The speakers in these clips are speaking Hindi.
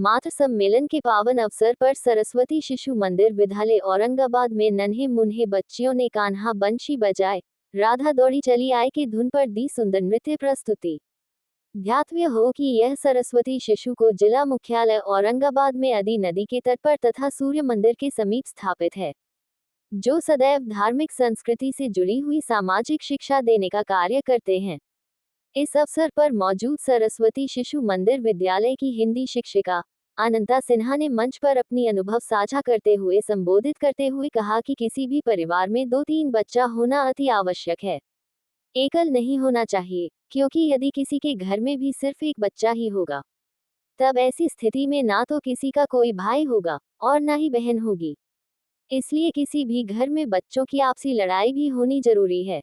मातृ सम्मेलन के पावन अवसर पर सरस्वती शिशु मंदिर विद्यालय औरंगाबाद में नन्हे मुन्हे बच्चियों ने कान्हा बंशी बजाए, राधा दौड़ी चली आई की धुन पर दी सुंदर नृत्य प्रस्तुति। ध्यातव्य हो कि यह सरस्वती शिशु को जिला मुख्यालय औरंगाबाद में अदी नदी के तट पर तथा सूर्य मंदिर के समीप स्थापित है, जो सदैव धार्मिक संस्कृति से जुड़ी हुई सामाजिक शिक्षा देने का कार्य करते हैं। इस अवसर पर मौजूद सरस्वती शिशु मंदिर विद्यालय की हिंदी शिक्षिका अनंता सिन्हा ने मंच पर अपनी अनुभव साझा करते हुए संबोधित करते हुए कहा कि किसी भी परिवार में 2-3 बच्चा होना अति आवश्यक है। एकल नहीं होना चाहिए, क्योंकि यदि किसी के घर में भी सिर्फ एक बच्चा ही होगा, तब ऐसी स्थिति में ना तो किसी का कोई भाई होगा और ना ही बहन होगी। इसलिए किसी भी घर में बच्चों की आपसी लड़ाई भी होनी जरूरी है,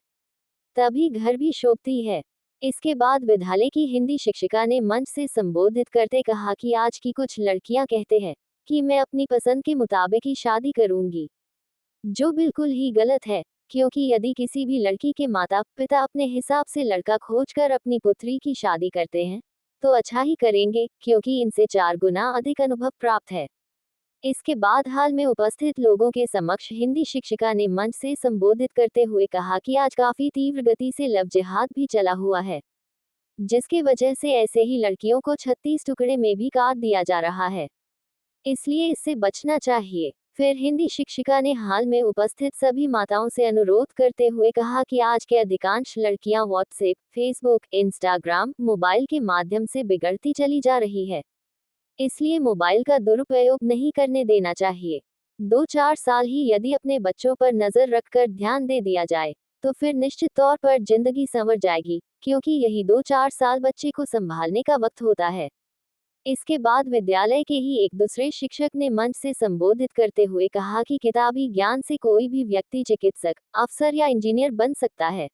तभी घर भी शोभती है। इसके बाद विद्यालय की हिंदी शिक्षिका ने मंच से संबोधित करते कहा कि आज की कुछ लड़कियां कहते हैं कि मैं अपनी पसंद के मुताबिक ही शादी करूंगी, जो बिल्कुल ही गलत है, क्योंकि यदि किसी भी लड़की के माता पिता अपने हिसाब से लड़का खोजकर अपनी पुत्री की शादी करते हैं, तो अच्छा ही करेंगे, क्योंकि इनसे 4 गुना अधिक अनुभव प्राप्त है। इसके बाद हाल में उपस्थित लोगों के समक्ष हिंदी शिक्षिका ने मंच से संबोधित करते हुए कहा कि आज काफी तीव्र गति से लव जिहाद भी चला हुआ है, जिसके वजह से ऐसे ही लड़कियों को 36 टुकड़े में भी काट दिया जा रहा है, इसलिए इससे बचना चाहिए। फिर हिंदी शिक्षिका ने हाल में उपस्थित सभी माताओं से अनुरोध करते हुए कहा कि आज के अधिकांश लड़कियां व्हाट्सएप, फेसबुक, इंस्टाग्राम, मोबाइल के माध्यम से बिगड़ती चली जा रही है, इसलिए मोबाइल का दुरुपयोग नहीं करने देना चाहिए। 2-4 साल ही यदि अपने बच्चों पर नजर रखकर ध्यान दे दिया जाए, तो फिर निश्चित तौर पर जिंदगी संवर जाएगी, क्योंकि यही 2-4 साल बच्चे को संभालने का वक्त होता है। इसके बाद विद्यालय के ही एक दूसरे शिक्षक ने मंच से संबोधित करते हुए कहा कि किताबी ज्ञान से कोई भी व्यक्ति चिकित्सक, अफसर या इंजीनियर बन सकता है,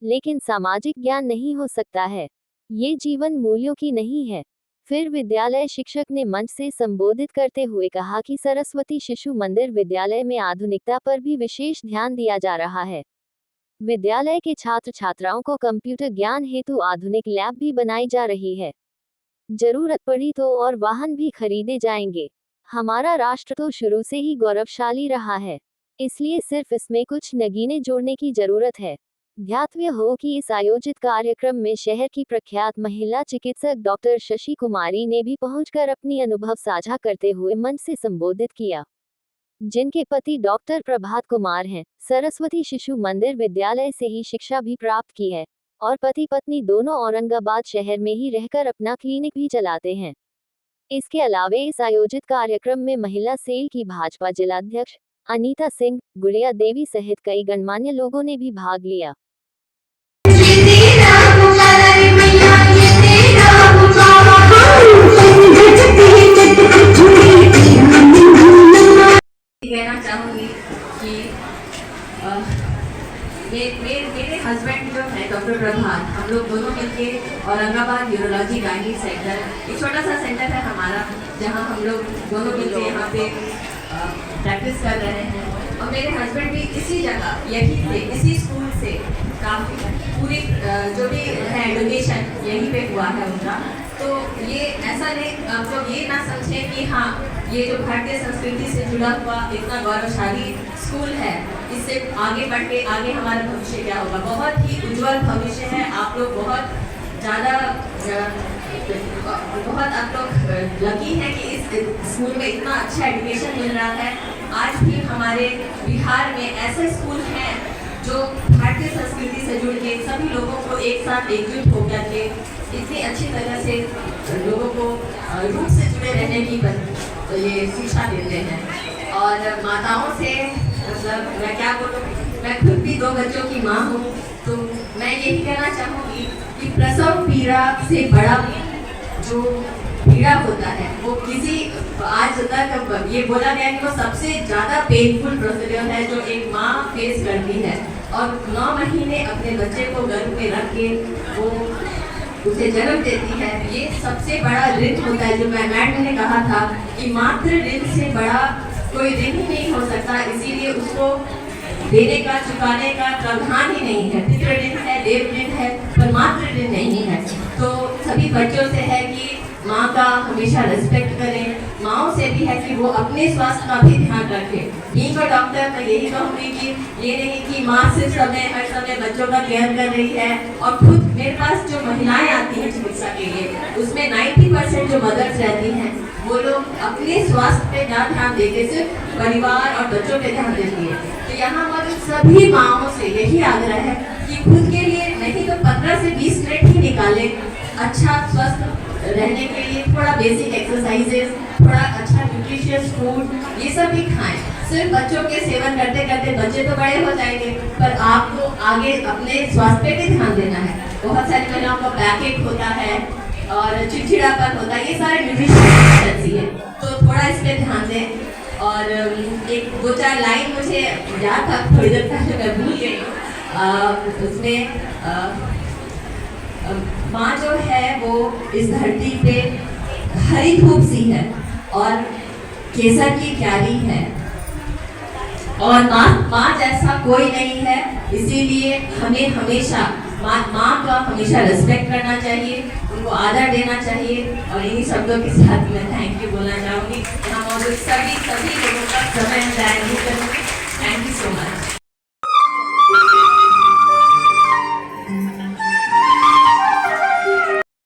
लेकिन सामाजिक ज्ञान नहीं हो सकता है। ये जीवन मूल्यों की नहीं है। फिर विद्यालय शिक्षक ने मंच से संबोधित करते हुए कहा कि सरस्वती शिशु मंदिर विद्यालय में आधुनिकता पर भी विशेष ध्यान दिया जा रहा है। विद्यालय के छात्र छात्राओं को कंप्यूटर ज्ञान हेतु आधुनिक लैब भी बनाई जा रही है। जरूरत पड़ी तो और वाहन भी खरीदे जाएंगे। हमारा राष्ट्र तो शुरू से ही गौरवशाली रहा है, इसलिए सिर्फ इसमें कुछ नगीने जोड़ने की जरूरत है। ध्यातव्य हो कि इस आयोजित कार्यक्रम में शहर की प्रख्यात महिला चिकित्सक डॉक्टर शशि कुमारी ने भी पहुंचकर अपनी अनुभव साझा करते हुए मंच से संबोधित किया, जिनके पति डॉक्टर प्रभात कुमार हैं। सरस्वती शिशु मंदिर विद्यालय से ही शिक्षा भी प्राप्त की है और पति पत्नी दोनों औरंगाबाद शहर में ही रहकर अपना क्लिनिक भी चलाते हैं। इसके अलावा इस आयोजित कार्यक्रम में महिला सेल की भाजपा जिलाध्यक्ष अनीता सिंह, गुड़िया देवी सहित कई गणमान्य लोगों ने भी भाग लिया। कहना चाहूँगी कि मेरे हस्बैंड जो है डॉक्टर प्रभात, हम लोग दोनों मिलके औरंगाबाद यूरोलॉजी गाइनिक सेंटर, एक छोटा सा सेंटर है हमारा, जहाँ हम लोग दोनों मिलके यहाँ पे प्रैक्टिस कर रहे हैं। और मेरे हस्बैंड भी इसी जगह, यहीं से, इसी स्कूल से काफ़ी पूरी जो भी है एडुकेशन यहीं पे हुआ है उनका। तो ये ऐसा नहीं, आप लोग ये ना समझें कि हाँ ये जो भारतीय संस्कृति से जुड़ा हुआ इतना गौरवशाली स्कूल है, इससे आगे बढ़ के आगे हमारा भविष्य क्या होगा। बहुत ही उज्जवल भविष्य है। आप लोग बहुत ज़्यादा बहुत आप लोग लकी हैं कि इस स्कूल में इतना अच्छा एजुकेशन मिल रहा है। आज भी हमारे बिहार में ऐसे स्कूल हैं जो भारतीय संस्कृति से जुड़ के सभी लोगों को एक साथ एकजुट होकर के इतनी अच्छी तरह से लोगों को रूप से जुड़े रहने की तो ये शिक्षा देते हैं। और माताओं से मतलब मैं क्या बोलूँ, मैं खुद भी 2 बच्चों की माँ हूँ, तो मैं यही कहना चाहूँगी कि प्रसव पीड़ा से बड़ा जो पीड़ा होता है वो किसी आज तक ये बोला गया कि वो सबसे ज़्यादा पेनफुल प्रोसीजर है जो एक माँ फेस करती है। और 9 महीने अपने बच्चे को गर्भ में रख के वो उसे जन्म देती है। ये सबसे बड़ा ऋण होता है, जो मैम ने कहा था कि मातृ ऋण से बड़ा कोई ऋण ही नहीं हो सकता, इसीलिए उसको देने का चुकाने का प्रावधान ही नहीं है। पितृ ऋण है, देव ऋण है, पर मातृ ऋण नहीं है। तो सभी बच्चों से है कि माँ का हमेशा रिस्पेक्ट करें। माँओं से भी है कि वो अपने स्वास्थ्य का भी ध्यान रखें। बीइंग अ डॉक्टर मैं यही कहूँगी कि ये नहीं कि माँ सिर्फ हर समय बच्चों का केयर कर रही है और खुद मेरे पास जो महिलाएं आती हैं चिकित्सा के लिए उसमें 90% जो मदर्स रहती हैं वो लोग अपने स्वास्थ्य पे ना ध्यान देके सिर्फ परिवार और बच्चों पे ध्यान देती है। तो यहाँ मौजूद सभी माँओं से यही आग्रह है कि खुद के लिए नहीं तो 15 से 20 मिनट ही निकालें अच्छा स्वस्थ रहने के लिए। थोड़ा बेसिक एक्सरसाइजेस, थोड़ा अच्छा न्यूट्रिशियस फूड ये सब भी खाएं। सिर्फ बच्चों के सेवन करते करते बच्चे तो बड़े हो जाएंगे पर आपको आगे अपने स्वास्थ्य पे भी ध्यान देना है। बहुत सारी महिलाओं का बैकएक होता है और चिड़चिड़ापन होता है, ये सारे न्यूट्रिशन है तो थोड़ा इस पे ध्यान दें। और एक दो चार लाइन मुझे याद था थोड़ी देर पहले मैं भूल गई। उसमें माँ जो है वो इस धरती पे हरी धूप सी है और केसर की क्यारी है और माँ जैसा कोई नहीं है। इसीलिए हमें हमेशा माँ का हमेशा रिस्पेक्ट करना चाहिए, उनको आदर देना चाहिए। और इन्हीं शब्दों के साथ मैं थैंक यू बोलना चाहूँगी। यहाँ मौजूद सभी लोगों का समय मैं नहीं करूँगी। Thank you so much.